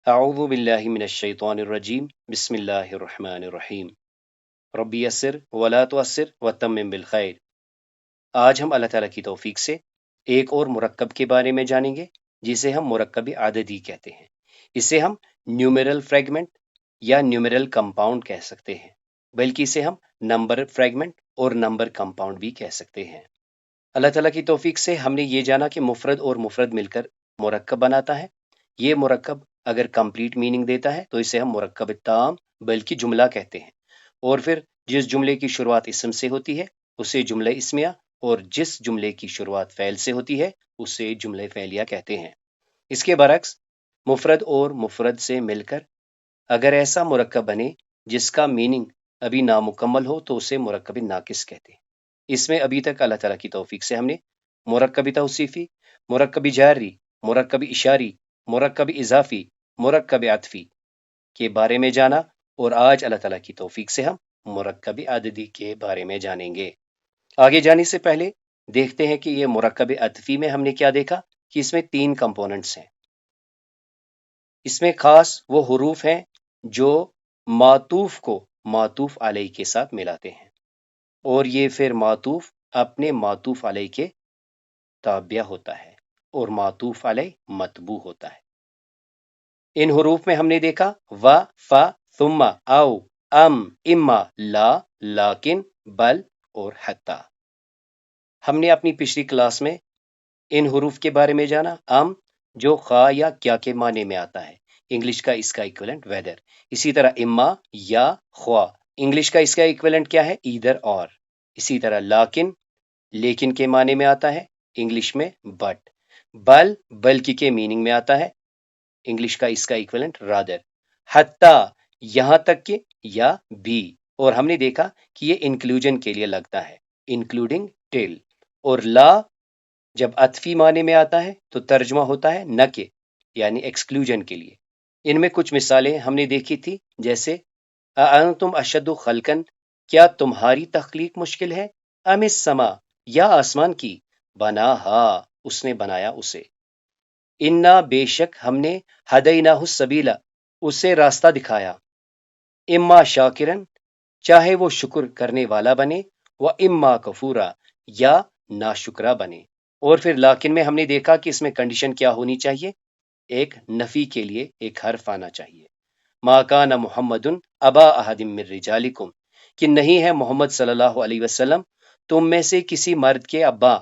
اعوذ باللہ من الشیطان الرجیم بسم اللہ الرحمن الرحیم ربی یسر ولا تعسر وتمم بالخیر۔ آج ہم اللہ تعالیٰ کی توفیق سے ایک اور مرکب کے بارے میں جانیں گے جسے ہم مرکب عددی کہتے ہیں۔ اسے ہم نیومرل فریگمنٹ یا نیومرل کمپاؤنڈ کہہ سکتے ہیں، بلکہ اسے ہم نمبر فریگمنٹ اور نمبر کمپاؤنڈ بھی کہہ سکتے ہیں۔ اللہ تعالیٰ کی توفیق سے ہم نے یہ جانا کہ مفرد اور مفرد مل کر مرکب بناتا ہے۔ یہ مرکب اگر کمپلیٹ میننگ دیتا ہے تو اسے ہم مرکب تام بلکہ جملہ کہتے ہیں، اور پھر جس جملے کی شروعات اسم سے ہوتی ہے اسے جملہ اسمیہ، اور جس جملے کی شروعات فعل سے ہوتی ہے اسے جملہ فعلیہ کہتے ہیں۔ اس کے برعکس مفرد اور مفرد سے مل کر اگر ایسا مرکب بنے جس کا میننگ ابھی نامکمل ہو تو اسے مرکب ناقص کہتے ہیں۔ اس میں ابھی تک اللہ تعالیٰ کی توفیق سے ہم نے مرکب توصیفی، مرکب جاری، مرکب اشاری، مرکب اضافی، مرکب عطفی کے بارے میں جانا، اور آج اللہ تعالیٰ کی توفیق سے ہم مرکب عددی کے بارے میں جانیں گے۔ آگے جانے سے پہلے دیکھتے ہیں کہ یہ مرکب عطفی میں ہم نے کیا دیکھا کہ اس میں 3 کمپوننٹس ہیں۔ اس میں خاص وہ حروف ہیں جو معطوف کو معطوف علیہ کے ساتھ ملاتے ہیں، اور یہ پھر معطوف اپنے معطوف علیہ کے تابع ہوتا ہے اور معطوف علیہ متبوع ہوتا ہے۔ ان حروف میں ہم نے دیکھا و، ف، ثم، او، ام، اما، لا، لیکن، بل اور حتی۔ ہم نے اپنی پچھلی کلاس میں ان حروف کے بارے میں جانا۔ ام جو خواہ یا کیا کے معنی میں آتا ہے، انگلش کا اس کا ایکویلنٹ ویدر۔ اسی طرح اما یا خواہ، انگلش کا اس کا ایکویلنٹ کیا ہے؟ ایدر اور۔ اسی طرح لیکن کے معنی میں آتا ہے، انگلش میں بٹ۔ بل بلکہ کے میننگ میں آتا ہے، انگلش کا اس کا ایکویلنٹ رادر۔ حتی یہاں تک کہ یا بھی، اور ہم نے دیکھا کہ یہ انکلوژن کے لیے لگتا ہے، انکلوڈنگ ٹل۔ اور لا جب عطفی معنی میں آتا ہے تو ترجمہ ہوتا ہے نہ کہ، یعنی ایکسکلوژن کے لیے۔ ان میں کچھ مثالیں ہم نے دیکھی تھی، جیسے اَأَنتُمْ أَشَدُّ خَلْقًا، کیا تمہاری تخلیق مشکل ہے؟ ام السما، یا آسمان کی، بناہا، اس نے بنایا اسے۔ انا بے شک ہم نے ہدیناہ السبیل، اسے راستہ دکھایا۔ اما شاکرن، چاہے وہ شکر کرنے والا بنے، و اما کفورا، یا ناشکرا بنے۔ اور پھر لیکن میں ہم نے دیکھا کہ اس میں کنڈیشن کیا ہونی چاہیے؟ ایک نفی کے لیے ایک حرف آنا چاہیے۔ ما کان محمد ابا احد من رجالکم، کہ نہیں ہے محمد صلی اللہ علیہ وسلم تم میں سے کسی مرد کے ابا،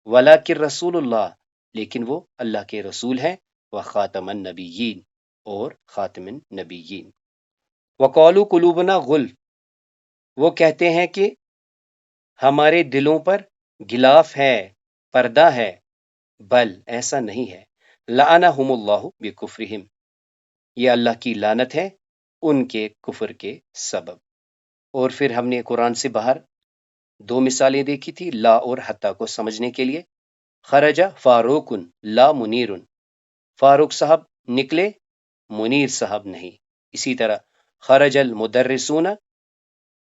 ولکن رسول اللہ، لیکن وہ اللہ کے رسول ہیں، وخاتم النبیین، اور خاتم النبیین۔ وقالوا قلوبنا غلف، وہ کہتے ہیں کہ ہمارے دلوں پر غلاف ہے، پردہ ہے، بل ایسا نہیں ہے، لعنہم اللہ بکفرہم، یہ اللہ کی لعنت ہے ان کے کفر کے سبب۔ اور پھر ہم نے قرآن سے باہر 2 مثالیں دیکھی تھی لا اور حتی کو سمجھنے کے لیے۔ خرج فاروق لا منیر، فاروق صاحب نکلے، منیر صاحب نہیں۔ اسی طرح خرج المدرسون،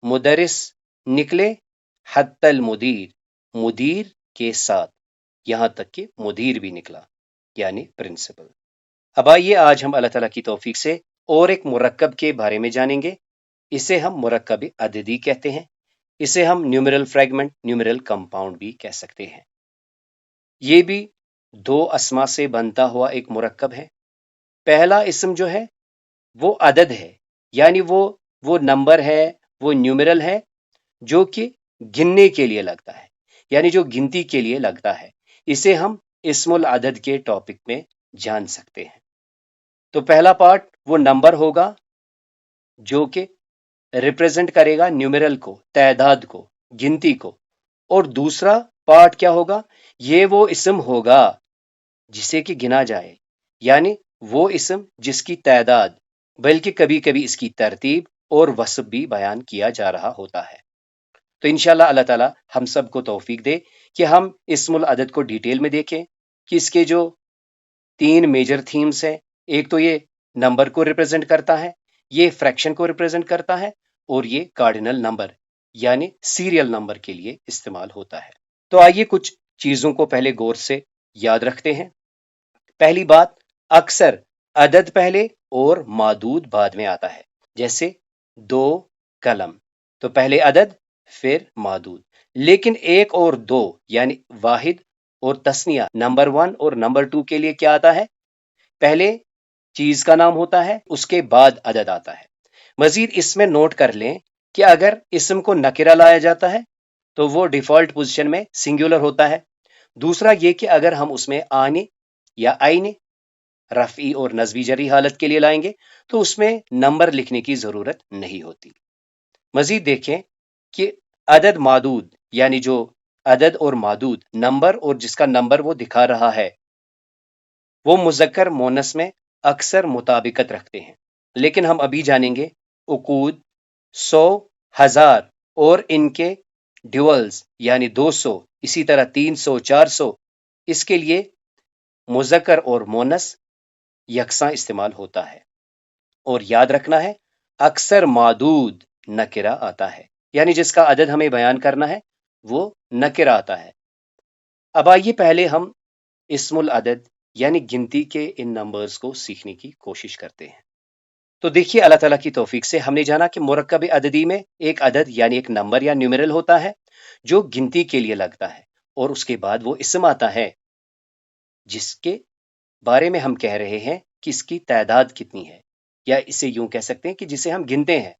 مدرس نکلے، حتی المدیر، مدیر کے ساتھ، یہاں تک کہ مدیر بھی نکلا، یعنی پرنسپل۔ اب آئیے آج ہم اللہ تعالیٰ کی توفیق سے اور ایک مرکب کے بارے میں جانیں گے۔ اسے ہم مرکب عددی کہتے ہیں، اسے ہم نیومرل فریگمنٹ، نیومرل کمپاؤنڈ بھی کہہ سکتے ہیں۔ یہ بھی 2 اسما سے بنتا ہوا ایک مرکب ہے۔ پہلا اسم جو ہے وہ عدد ہے، یعنی وہ نمبر ہے، وہ نیومرل ہے جو کہ گننے کے لیے لگتا ہے، یعنی جو گنتی کے لیے لگتا ہے۔ اسے ہم اسم العدد کے ٹاپک میں جان سکتے ہیں۔ تو پہلا پارٹ وہ نمبر ہوگا جو کہ ریپریزنٹ کرے گا نیومرل کو، تعداد کو، گنتی کو، اور دوسرا پارٹ کیا ہوگا؟ یہ وہ اسم ہوگا جسے کہ گنا جائے، یعنی وہ اسم جس کی تعداد بلکہ کبھی کبھی اس کی ترتیب اور وصف بھی بیان کیا جا رہا ہوتا ہے۔ تو انشاءاللہ اللہ تعالیٰ ہم سب کو توفیق دے کہ ہم اسم العدد کو ڈیٹیل میں دیکھیں کہ اس کے جو 3 میجر تھیمز ہیں، ایک تو یہ نمبر کو ریپریزنٹ کرتا ہے، یہ فریکشن کو ریپریزنٹ کرتا ہے، اور یہ کارڈینل نمبر یعنی سیریل نمبر کے لیے استعمال ہوتا ہے۔ تو آئیے کچھ چیزوں کو پہلے غور سے یاد رکھتے ہیں۔ پہلی بات، اکثر عدد پہلے اور معدود بعد میں آتا ہے، جیسے 2 قلم، تو پہلے عدد پھر معدود۔ لیکن 1 اور 2 یعنی واحد اور تثنیہ نمبر 1 اور نمبر 2 کے لیے کیا آتا ہے؟ پہلے چیز کا نام ہوتا ہے، اس کے بعد عدد آتا ہے۔ مزید اس میں نوٹ کر لیں کہ اگر اسم کو نکرہ لایا جاتا ہے تو وہ ڈیفالٹ پوزیشن میں سنگولر ہوتا ہے۔ دوسرا یہ کہ اگر ہم اس میں آنے یا آئینے رفعی اور نصبی جری حالت کے لیے لائیں گے تو اس میں نمبر لکھنے کی ضرورت نہیں ہوتی۔ مزید دیکھیں کہ عدد معدود یعنی جو عدد اور معدود نمبر اور جس کا نمبر وہ دکھا رہا ہے وہ مذکر مونس میں اکثر مطابقت رکھتے ہیں، لیکن ہم ابھی جانیں گے عقود، 100، 1000 اور ان کے ڈیولز یعنی 200، اسی طرح 300، 400، اس کے لیے مذکر اور مونس یکساں استعمال ہوتا ہے۔ اور یاد رکھنا ہے اکثر معدود نکرہ آتا ہے، یعنی جس کا عدد ہمیں بیان کرنا ہے وہ نکرہ آتا ہے۔ اب آئیے پہلے ہم اسم العدد یعنی گنتی کے ان نمبرز کو سیکھنے کی کوشش کرتے ہیں۔ تو دیکھیے اللہ تعالیٰ کی توفیق سے ہم نے جانا کہ مرکب عددی میں ایک عدد یعنی ایک نمبر یا نیومرل ہوتا ہے جو گنتی کے لیے لگتا ہے، اور اس کے بعد وہ اسم آتا ہے جس کے بارے میں ہم کہہ رہے ہیں کہ اس کی تعداد کتنی ہے، یا اسے یوں کہہ سکتے ہیں کہ جسے ہم گنتے ہیں۔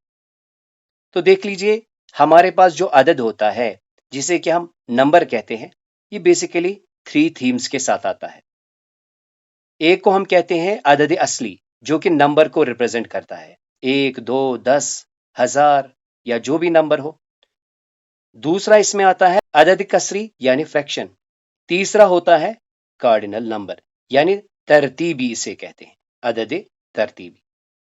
تو دیکھ لیجئے ہمارے پاس جو عدد ہوتا ہے جسے کہ ہم نمبر کہتے ہیں، یہ بیسیکلی 3 تھیمز کے ساتھ آتا ہے۔ ایک کو ہم کہتے ہیں عدد اصلی جو کہ نمبر کو ریپرزینٹ کرتا ہے، 1، 2، 10، 1000 یا جو بھی نمبر ہو۔ دوسرا اس میں آتا ہے عدد کسری یعنی فریکشن۔ تیسرا ہوتا ہے کارڈینل نمبر یعنی ترتیبی، اسے کہتے ہیں عدد ترتیبی،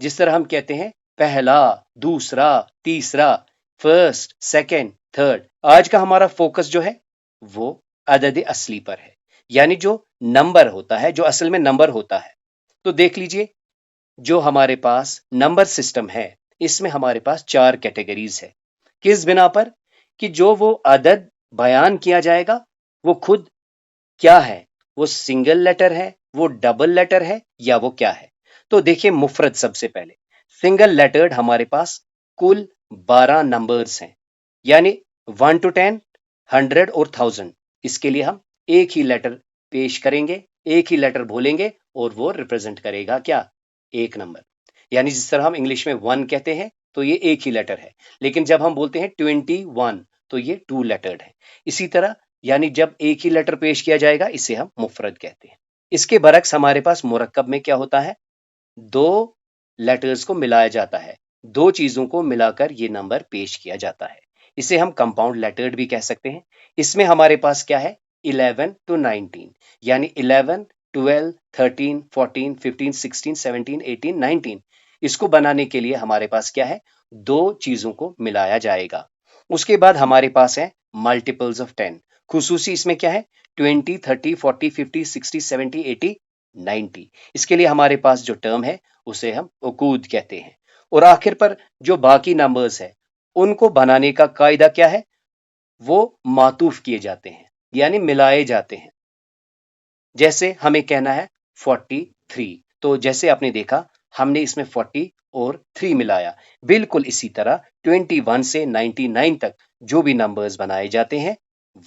جس طرح ہم کہتے ہیں پہلا، دوسرا، تیسرا، فرسٹ، سیکنڈ، تھرڈ۔ آج کا ہمارا فوکس جو ہے وہ عدد اصلی پر ہے، یعنی جو نمبر ہوتا ہے، جو اصل میں نمبر ہوتا ہے۔ تو دیکھ لیجئے جو ہمارے پاس نمبر سسٹم ہے اس میں ہمارے پاس 4 کیٹیگریز ہے۔ کس بنا پر؟ کہ جو وہ عدد بیان کیا جائے گا وہ خود کیا ہے، وہ سنگل لیٹر ہے، وہ ڈبل لیٹر ہے، یا وہ کیا ہے۔ تو دیکھیں مفرد سب سے پہلے سنگل لیٹرڈ ہمارے پاس کل 12 نمبرز ہیں، یعنی 1 to 10، 100 اور 1000۔ اس کے لیے ہم ایک ہی لیٹر پیش کریں گے، ایک ہی لیٹر بولیں گے اور وہ ریپرزینٹ کرے گا کیا؟ ایک نمبر۔ یعنی جس طرح ہم انگلش میں 1 کہتے ہیں تو یہ ایک ہی لیٹر ہے، لیکن جب ہم بولتے ہیں 21 تو یہ 2 لیٹرڈ ہے۔ اسی طرح یعنی جب ایک ہی لیٹر پیش کیا جائے گا اسے ہم مفرد کہتے ہیں۔ اس کے برعکس ہمارے پاس مرکب میں کیا ہوتا ہے؟ 2 لیٹرز کو ملایا جاتا ہے، 2 چیزوں کو ملا کر یہ نمبر پیش کیا جاتا ہے۔ اسے ہم کمپاؤنڈ لیٹرڈ بھی کہہ سکتے ہیں۔ اس میں ہمارے پاس کیا ہے؟ 11 to 19، یعنی 11، 12، 13، 14، 15، 16، 17، 18، 19۔ اس کو بنانے کے لیے ہمارے پاس کیا ہے؟ 2 چیزوں کو ملایا جائے گا۔ اس کے بعد ہمارے پاس ہے ملٹیپلز آف 10۔ خصوصی اس میں کیا ہے؟ 20، 30، 40، 50، 60، 70، 80، 90۔ اس کے لیے ہمارے پاس جو ٹرم ہے اسے ہم عقود کہتے ہیں۔ اور آخر پر جو باقی نمبرز ہیں ان کو بنانے کا قاعدہ کیا ہے؟ وہ معطوف کیے جاتے ہیں، یعنی ملائے جاتے ہیں۔ جیسے ہمیں کہنا ہے 43، تو جیسے آپ نے دیکھا ہم نے اس میں 40 اور 3 ملایا۔ بالکل اسی طرح 21 سے 99 تک جو بھی نمبرز بنائے جاتے ہیں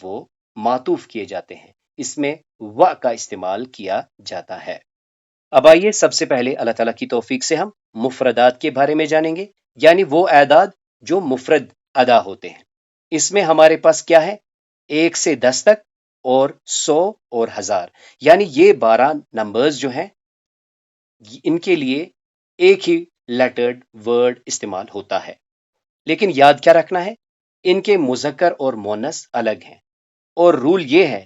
وہ معطوف کیے جاتے ہیں، اس میں و کا استعمال کیا جاتا ہے۔ اب آئیے سب سے پہلے اللہ تعالیٰ کی توفیق سے ہم مفردات کے بارے میں جانیں گے، یعنی وہ اعداد جو مفرد ادا ہوتے ہیں۔ اس میں ہمارے پاس کیا ہے؟ 1 سے 10 تک اور 100 اور 1000، یعنی یہ 12 نمبرز جو ہیں ان کے لیے ایک ہی لیٹرڈ ورڈ استعمال ہوتا ہے۔ لیکن یاد کیا رکھنا ہے؟ ان کے مذکر اور مونس الگ ہیں، اور رول یہ ہے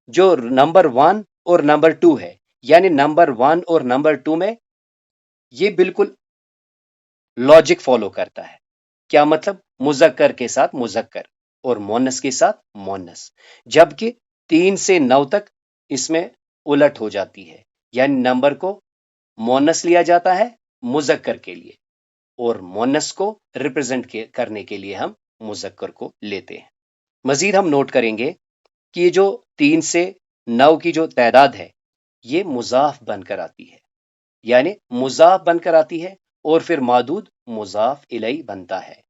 جو نمبر 1 اور نمبر 2 ہے، یعنی نمبر 1 اور نمبر 2 میں یہ بالکل لاجک فالو کرتا ہے۔ کیا مطلب؟ مذکر کے ساتھ مذکر اور مونس کے ساتھ مونس، جبکہ 3 سے 9 تک اس میں الٹ ہو جاتی ہے، یعنی نمبر کو مونس لیا جاتا ہے مذکر کے لیے اور مونس کو ریپرزینٹ کرنے کے لیے ہم مذکر کو لیتے ہیں۔ مزید ہم نوٹ کریں گے کہ یہ جو 3 سے 9 کی جو تعداد ہے یہ مضاف بن کر آتی ہے، یعنی مضاف بن کر آتی ہے اور پھر معدود مضاف الیہ بنتا ہے۔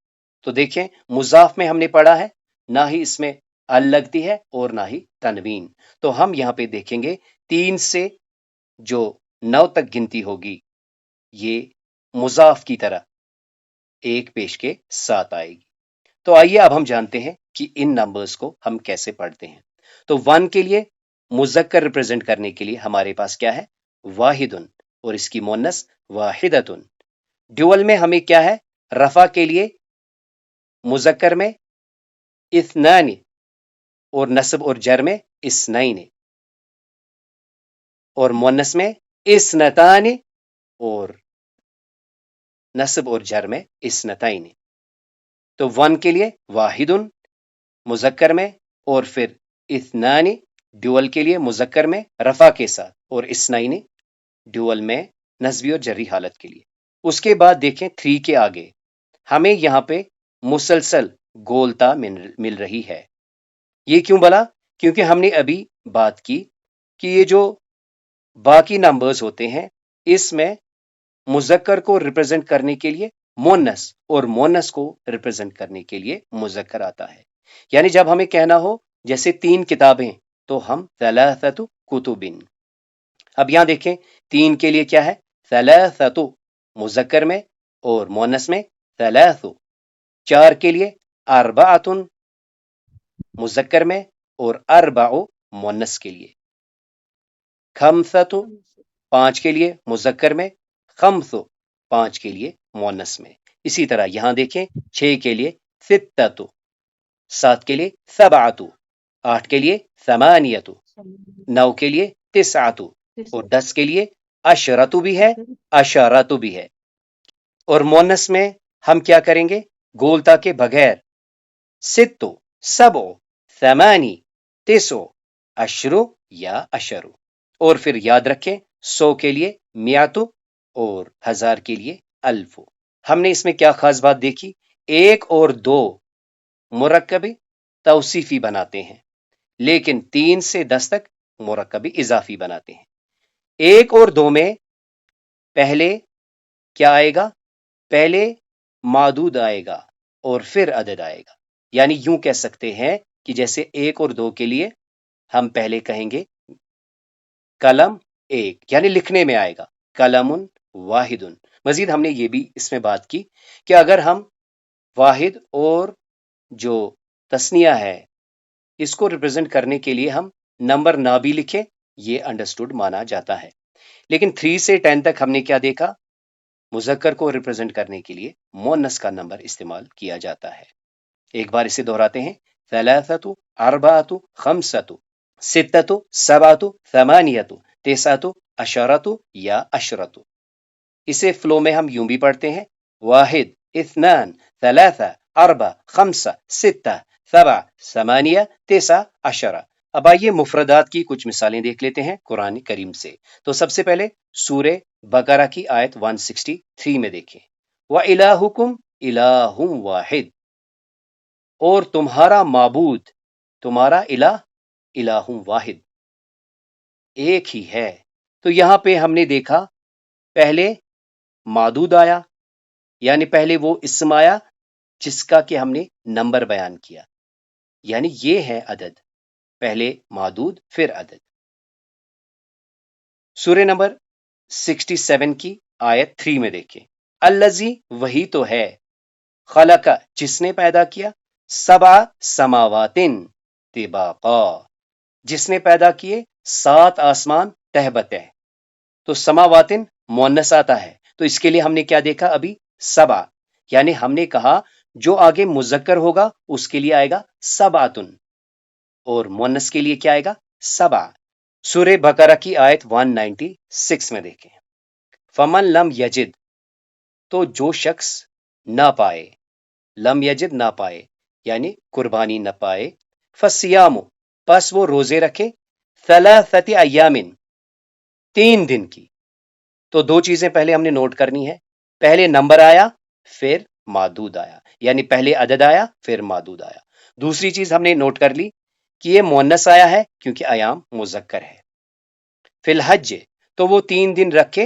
تو دیکھیں مضاف میں ہم نے پڑھا ہے نہ ہی اس میں ال لگتی ہے اور نہ ہی تنوین، تو ہم یہاں پہ دیکھیں گے 3 سے جو 9 تک گنتی ہوگی یہ مضاف کی طرح ایک پیش کے ساتھ آئے گی۔ تو آئیے اب ہم جانتے ہیں کہ ان نمبرز کو ہم کیسے پڑھتے ہیں۔ تو 1 کے لیے مذکر ریپرزینٹ کرنے کے لیے ہمارے پاس کیا ہے؟ واحدن، اور اس کی مونس واحدتن۔ ڈیول میں ہمیں کیا ہے؟ رفع کے لیے مذکر میں اثنان اور نصب اور جر میں اثنین، اور مونس میں اثنتان اور نصب اور جر میں اثنتین۔ تو 1 کے لیے واحدن مذکر میں، اور پھر اثنان ڈیول کے لیے مذکر میں رفع کے ساتھ، اور اثنین ڈیول میں نصبی اور جری حالت کے لیے۔ اس کے بعد دیکھیں 3 کے آگے ہمیں یہاں پہ مسلسل گولتا مل رہی ہے۔ یہ کیوں بلا؟ کیونکہ ہم نے ابھی بات کی کہ یہ جو باقی نمبرز ہوتے ہیں اس میں مذکر کو ریپرزینٹ کرنے کے لیے مونس اور مونس کو ریپرزینٹ کرنے کے لیے مذکر آتا ہے۔ یعنی جب ہمیں کہنا ہو جیسے 3 کتابیں تو ہم ثلاثۃ کتب۔ اب یہاں دیکھیں 3 کے لیے کیا ہے؟ ثلاثۃ مذکر میں اور مونس میں ثلاث۔ 4 کے لیے اربعۃ مذکر میں اور اربع مونس کے لیے۔ خمسۃ 5 کے لیے مذکر میں، خمس 5 کے لیے مونس میں۔ اسی طرح یہاں دیکھیں 6 کے لیے ستۃ، 7 کے لیے سبعۃ، 8 کے لیے ثمانیۃ، 9 کے لیے تسعۃ، اور 10 کے لیے عشرۃ بھی ہے، عشرۃ بھی ہے۔ اور مونس میں ہم کیا کریں گے؟ گولتا کے بغیر ست، سبع، ثمانی، تسع، عشر یا عشر۔ اور پھر یاد رکھیں 100 کے لیے میات اور 1000 کے لیے الف۔ ہم نے اس میں کیا خاص بات دیکھی؟ 1 اور 2 مرکبی توصیفی بناتے ہیں، لیکن 3 سے 10 تک مرکبی اضافی بناتے ہیں۔ 1 اور 2 میں پہلے کیا آئے گا؟ پہلے معدود آئے گا اور پھر عدد آئے گا۔ یعنی یوں کہہ سکتے ہیں کہ جیسے 1 اور 2 کے لیے ہم پہلے کہیں گے قلم 1، یعنی لکھنے میں آئے گا قلم واحد۔ مزید ہم نے یہ بھی اس میں بات کی کہ اگر ہم واحد اور جو تسنیہ ہے اس کو ریپرزینٹ کرنے کے لیے ہم نمبر نہ بھی لکھیں یہ انڈرسٹوڈ مانا جاتا ہے۔ لیکن 3 سے 10 تک ہم نے کیا دیکھا؟ مذکر کو ریپرزینٹ کرنے کے لیے مونس کا نمبر استعمال کیا جاتا ہے۔ ایک بار اسے دہراتے ہیں، ثلاثۃ، اربعۃ، خمسۃ، ستۃ، سبعۃ، ثمانیۃ، تسعۃ، عشرۃ یا عشرۃ۔ اسے فلو میں ہم یوں بھی پڑھتے ہیں، واحد، اثنان، ثلاثہ، اربع، خمسہ، ستہ، سبع، ثمانیہ، تسع، عشرہ۔ اب آئیے مفردات کی کچھ مثالیں دیکھ لیتے ہیں قرآن کریم سے۔ تو سب سے پہلے سورہ بقرہ کی آیت 163 میں دیکھیں، وَإِلَٰهُكُمْ إِلَٰهٌ وَاحِدٌ، اور تمہارا معبود، تمہارا الہ، الہ واحد، ایک ہی ہے۔ تو یہاں پہ ہم نے دیکھا پہلے معدود آیا، یعنی پہلے وہ اسم آیا جس کا کہ ہم نے نمبر بیان کیا، یعنی یہ ہے عدد، پہلے معدود پھر عدد۔ سورہ نمبر 67 کی آیت 3 میں دیکھیں، الذی، وہی تو ہے، خلق، جس نے پیدا کیا، سبع سماوات طباقا، جس نے پیدا کیے 7 آسمان تہ بتہ۔ تو سماواتن مؤنث آتا ہے، تو اس کے لیے ہم نے کیا دیکھا ابھی؟ سبع، یعنی ہم نے کہا جو آگے مذکر ہوگا اس کے لیے آئے گا سبعتن، اور مؤنث کے لیے کیا آئے گا؟ سبع۔ سورہ بقرہ کی آیت 196 میں دیکھیں، فمن لم یجد، تو جو شخص نہ پائے، لم یجد نہ پائے یعنی قربانی نہ پائے، فصیام، پس وہ روزے رکھے، ثلاثۃ ایام، 3 دن کی۔ تو 2 چیزیں پہلے ہم نے نوٹ کرنی ہے، پہلے نمبر آیا پھر معدود آیا، یعنی پہلے عدد آیا پھر معدود آیا۔ دوسری چیز ہم نے نوٹ کر لی کہ یہ مؤنث آیا ہے کیونکہ ایام مذکر ہے۔ فی الحج، تو وہ 3 دن رکھے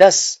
10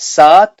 7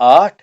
8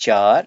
4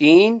3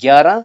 11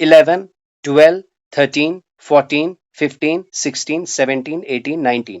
11, 12, 13, 14, 15, 16, 17, 18, 19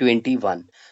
21,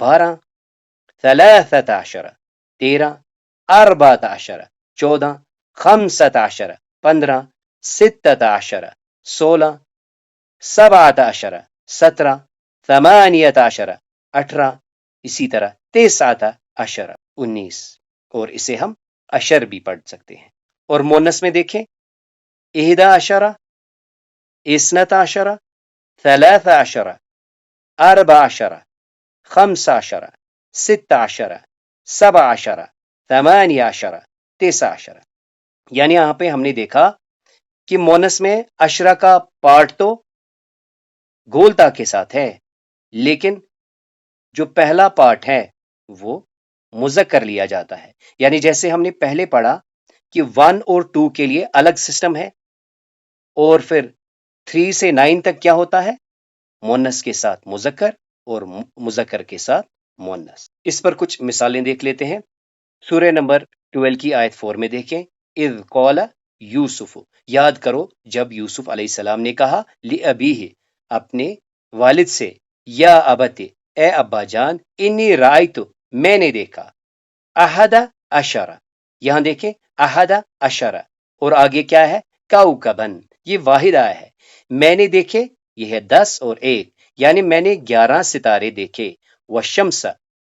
12, ثلاثة عشر 13، أربعة عشر 14، خمسة عشر 15، ستة عشر 16، سبعة عشر 17، ثمانية عشر 18، اسی طرح تسعة عشر 19، اور اسے ہم عشر بھی پڑھ سکتے ہیں۔ اور مونس میں دیکھیں احدى عشر، اثنتا عشر، ثلاثة عشر، أربع عشر، خمس عشر، ست عشر، سبع عشر، ثمانية عشر، تسع عشر۔ یعنی یہاں پہ ہم نے دیکھا کہ مونس میں عشرہ کا پارٹ تو گولتا کے ساتھ ہے، لیکن جو پہلا پارٹ ہے وہ مذکر لیا جاتا ہے۔ یعنی جیسے ہم نے پہلے پڑھا کہ 1 اور 2 کے لیے الگ سسٹم ہے، اور پھر 3 سے 9 تک کیا ہوتا ہے؟ مونس کے ساتھ مذکر اور مذکر کے ساتھ مونس۔ اس پر کچھ مثالیں دیکھ لیتے ہیں۔ سورہ نمبر 12 کی آیت 4 میں دیکھیں، اذ قال یوسف، یاد کرو جب یوسف علیہ السلام نے کہا لأبیہ، اپنے والد سے، یا ابت، اے ابا جان، انی رائت، میں نے دیکھا، احد عشر، یہاں دیکھیں احد عشر، اور آگے کیا ہے؟ کوکبن، یہ واحد آیا ہے، میں نے دیکھے، یہ ہے 10 اور 1، یعنی میں نے 11 ستارے دیکھے، والشمس،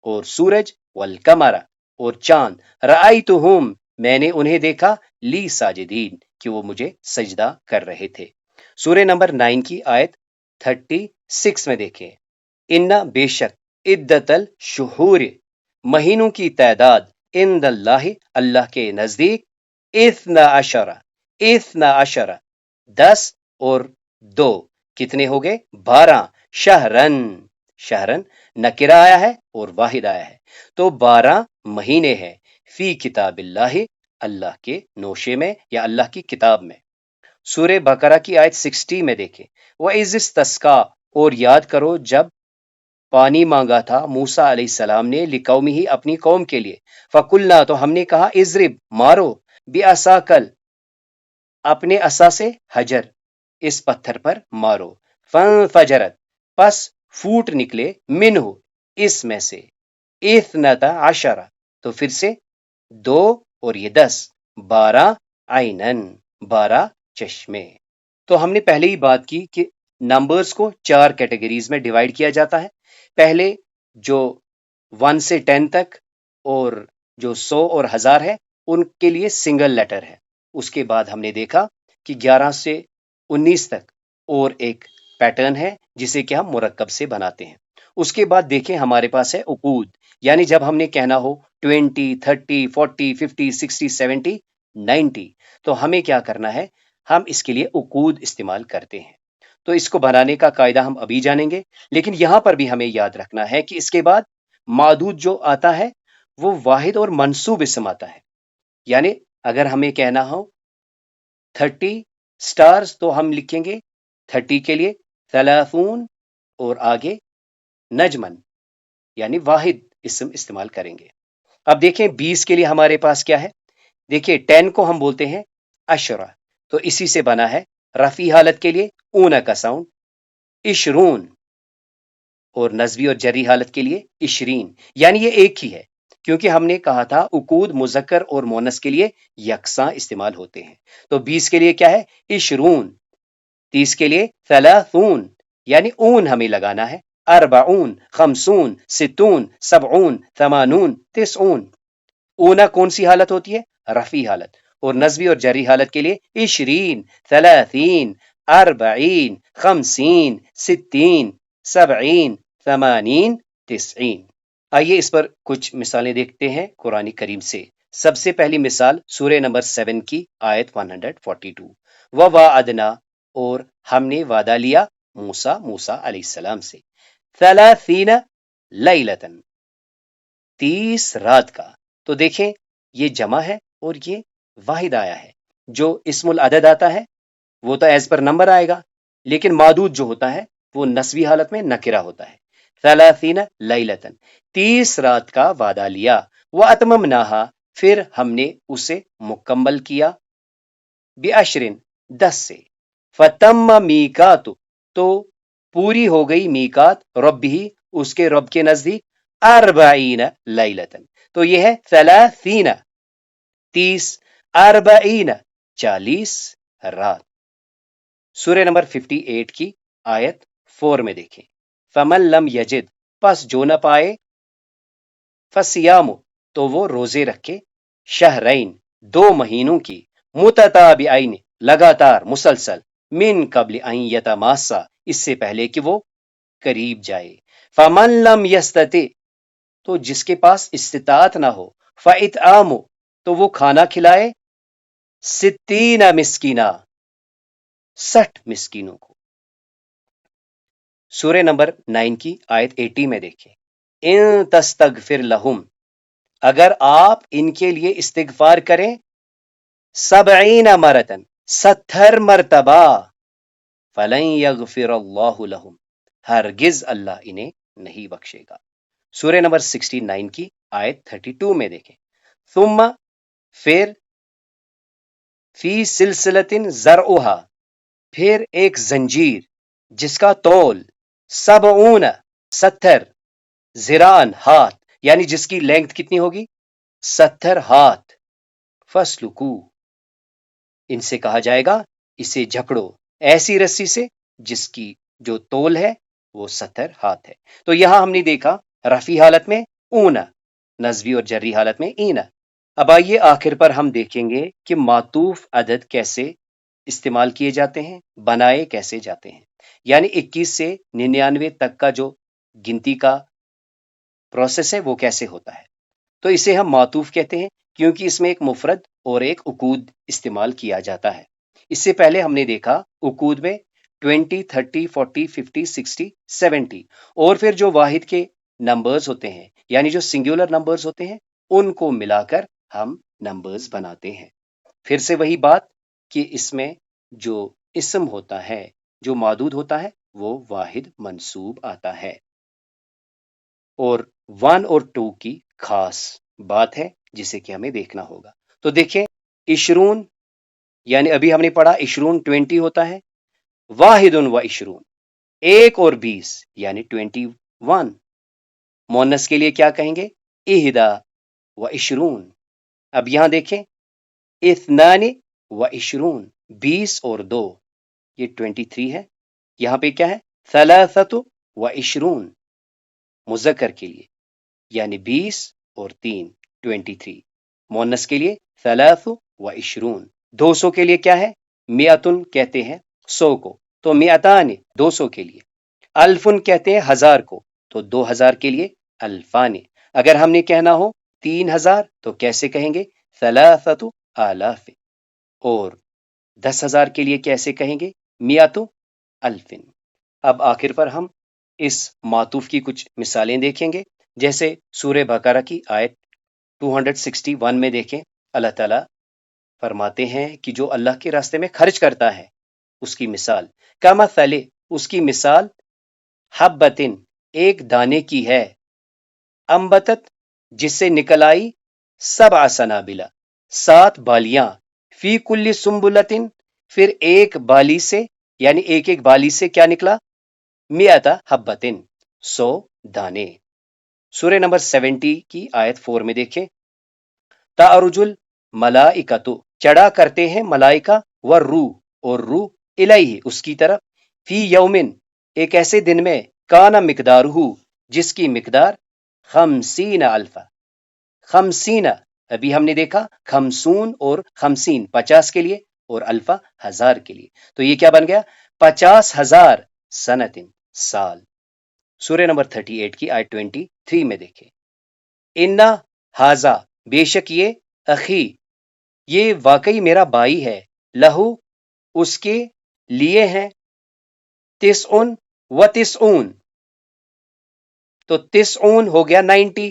اور سورج، والقمر، اور چاند، رأیتہم، میں نے انہیں دیکھا، لی ساجدین، کہ وہ مجھے سجدہ کر رہے تھے۔ سورہ نمبر 9 کی آیت 36 میں دیکھیں، ان بے شک عدت الشہور، مہینوں کی تعداد، عند اللہ، اللہ کے نزدیک، اثنا عشر 10 اور 2 کتنے ہو گئے؟ 12، شہرن نکرہ آیا ہے اور واحد آیا ہے، تو 12 مہینے ہیں، فی کتاب اللہ، اللہ کے نوشے میں یا اللہ کی کتاب میں۔ سورہ بقرہ کی آیت 60 میں دیکھیں، وَإِذِ اسْتَسْقَىٰ، اور یاد کرو جب پانی مانگا تھا موسیٰ علیہ السلام نے لقومہ، اپنی قوم کے لیے، فَقُلْنَا، تو ہم نے کہا، اضرب، مارو، بِعَصَاکَ، اپنے عصا سے، حجر، اس پتھر پر مارو، فَانْفَجَرَتْ، پس پھوٹ نکلے، منہ، اس میں سے، اثنتا عشر، تو پھر سے 2 اور یہ 10، 12 عینن، 12 چشمے۔ تو ہم نے پہلے ہی بات کی کہ نمبرز کو 4 کیٹیگریز میں ڈیوائیڈ کیا جاتا ہے۔ پہلے جو 1 سے 10 تک اور جو 100 اور 1000 ہے ان کے لیے سنگل لیٹر ہے۔ اس کے بعد ہم نے دیکھا کہ 11 سے 19 تک اور ایک پیٹرن ہے جسے کہ ہم مرکب سے بناتے ہیں۔ اس کے بعد دیکھیں ہمارے پاس ہے عقود، یعنی جب ہم نے کہنا ہو 20، 30، 40، 50، 60، 70، 90، تو ہمیں کیا کرنا ہے؟ ہم اس کے لیے عقود استعمال کرتے ہیں۔ تو اس کو بنانے کا قاعدہ ہم ابھی جانیں گے، لیکن یہاں پر بھی ہمیں یاد رکھنا ہے کہ اس کے بعد معدود جو آتا ہے وہ واحد اور منصوب اسم آتا ہے۔ یعنی اگر ہمیں کہنا ہو 30 سٹارز تو ہم لکھیں گے 30 کے لیے 30 اور آگے نجمن، یعنی واحد اسم استعمال کریں گے۔ اب دیکھیں 20 کے لیے ہمارے پاس کیا ہے؟ دیکھیں 10 کو ہم بولتے ہیں عشرہ، تو اسی سے بنا ہے رفعی حالت کے لیے اونا کا ساؤنڈ، عشرون، اور نصبی اور جری حالت کے لیے 20، یعنی یہ ایک ہی ہے، کیونکہ ہم نے کہا تھا عقود مذکر اور مونس کے لیے یکساں استعمال ہوتے ہیں۔ تو 20 کے لیے کیا ہے؟ 20، 30 کے لیے 30، یعنی اون ہمیں لگانا ہے، 40، 50، 60، 70، 80، 90۔ اونا کون سی حالت ہوتی ہے؟ رفعی حالت، اور نصبی اور جری حالت کے لیے 20، 30، 40، 50، 60، 70، 80، 90۔ آئیے اس پر کچھ مثالیں دیکھتے ہیں قرآن کریم سے۔ سب سے پہلی مثال سورہ نمبر 7 کی آیت 142، وَوَعَدْنَا، اور ہم نے وعدہ لیا موسیٰ علیہ السلام سے، 30 لیلۃً، 30 رات کا. تو دیکھیں یہ جمع ہے اور یہ واحد آیا ہے. جو اسم العدد آتا ہے وہ تو ایز پر نمبر آئے گا، لیکن معدود جو ہوتا ہے وہ نسبی حالت میں نکرہ ہوتا ہے. 30 لیلتن 30 رات کا وعدہ لیا. واتممناہا پھر ہم نے اسے مکمل کیا بعشرن 10 سے. فتم میقات تو پوری ہو گئی میقات رب ہی اس کے رب کے نزدیک 40 لیلتن. تو یہ ہے 30 30 40 40 رات. سورہ نمبر 58 کی آیت 4 میں دیکھیں. فمن لم یجد پس جو نہ پائے فصیام تو وہ روزے رکھے شہرین 2 مہینوں کی متتابعین لگاتار مسلسل من قبل ان یتماسا اس سے پہلے کہ وہ قریب جائے. فمن لم یستطع تو جس کے پاس استطاعت نہ ہو فاطعام تو وہ کھانا کھلائے 60 مسکینہ 60 مسکینوں کو. سورہ نمبر 9 کی آیت 80 میں دیکھیں. ان تستغفر لہم اگر آپ ان کے لیے استغفار کریں 70 مرتن 70 مرتبہ فلن یغفر اللہ لہم ہرگز اللہ انہیں نہیں بخشے گا. سورہ نمبر 69 کی آیت 32 میں دیکھیں. ثم پھر فی سلسلۃ ذرعھا پھر ایک زنجیر جس کا طول 70 ذراعن ہاتھ یعنی جس کی لینگتھ کتنی ہوگی 70 ہاتھ. فسلکو ان سے کہا جائے گا اسے جھکڑو ایسی رسی سے جس کی جو طول ہے وہ 70 ہاتھ ہے. تو یہاں ہم نے دیکھا رفی حالت میں اونا نصبی اور جری حالت میں اینا. اب آئیے آخر پر ہم دیکھیں گے کہ معطوف عدد کیسے استعمال کیے جاتے ہیں، بنائے کیسے جاتے ہیں. یعنی 21 سے 99 تک کا جو گنتی کا پروسیس ہے وہ کیسے ہوتا ہے. تو اسے ہم معطوف کہتے ہیں کیونکہ اس میں ایک مفرد اور ایک عقود استعمال کیا جاتا ہے. اس سے پہلے ہم نے دیکھا عقود میں 20 30 40 50 60 70 اور پھر جو واحد کے نمبرز ہوتے ہیں یعنی جو سنگولر نمبرز ہوتے ہیں ان کو ملا کر ہم نمبرز بناتے ہیں. پھر سے وہی بات کہ اس میں جو اسم ہوتا ہے جو معدود ہوتا ہے وہ واحد منصوب آتا ہے. اور 1 اور 2 کی خاص بات ہے جسے کہ ہمیں دیکھنا ہوگا. تو دیکھیں 20 یعنی ابھی ہم نے پڑھا 20 ہوتا ہے. واحد و 20 1 اور 20 یعنی 21. مونس کے لیے کیا کہیں گے 21. اب یہاں دیکھیں 22 20 اور 2 یہ 23 ہے. یہاں پہ کیا ہے 23 مذکر کے لیے یعنی 20 اور 3 23. مونس کے لیے 23 200 کے لیے کیا ہے میاتن کہتے ہیں 100 کو تو میاتان 200 کے لیے. الفن کہتے ہیں 1000 کو تو 2000 کے لیے الفان. اگر ہم نے کہنا ہو 3000 تو کیسے کہیں گے 3000. اور 10,000 کے لیے کیسے کہیں گے میاتو الفن. اب آخر پر ہم اس معطوف کی کچھ مثالیں دیکھیں گے. جیسے سورہ بقرہ کی آیت 261 میں دیکھیں اللہ تعالیٰ فرماتے ہیں کہ جو اللہ کے راستے میں خرچ کرتا ہے اس کی مثال کمثل اس کی مثال حبتن ایک دانے کی ہے انبتت جس سے نکل آئی 7 سنابلا 7 بالیاں فی کل سنبلتن پھر ایک بالی سے یعنی ایک ایک بالی سے کیا نکلا 100 حبتن 100 دانے. سورہ نمبر 70 کی آیت 4 میں دیکھیں تعرج الملائکۃ چڑھا کرتے ہیں ملائکہ والروح اور روح الیہ اس کی طرف فی یومن ایک ایسے دن میں کانا مقدارہ جس کی مقدار 50 الف 50 ابھی ہم نے دیکھا 50 اور 50 50 کے لیے اور الفا 1000 کے لیے. تو یہ کیا بن گیا 50,000 سنتن سال. سورہ نمبر 38 کی آیت 23 میں دیکھیں انا ہاذا بے شک یہ اخی یہ واقعی میرا بھائی ہے لہو اس کے لیے ہیں 90 و 90 تو 90 ہو گیا 90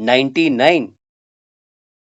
99।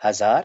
1000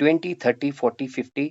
20, 30, 40, 50,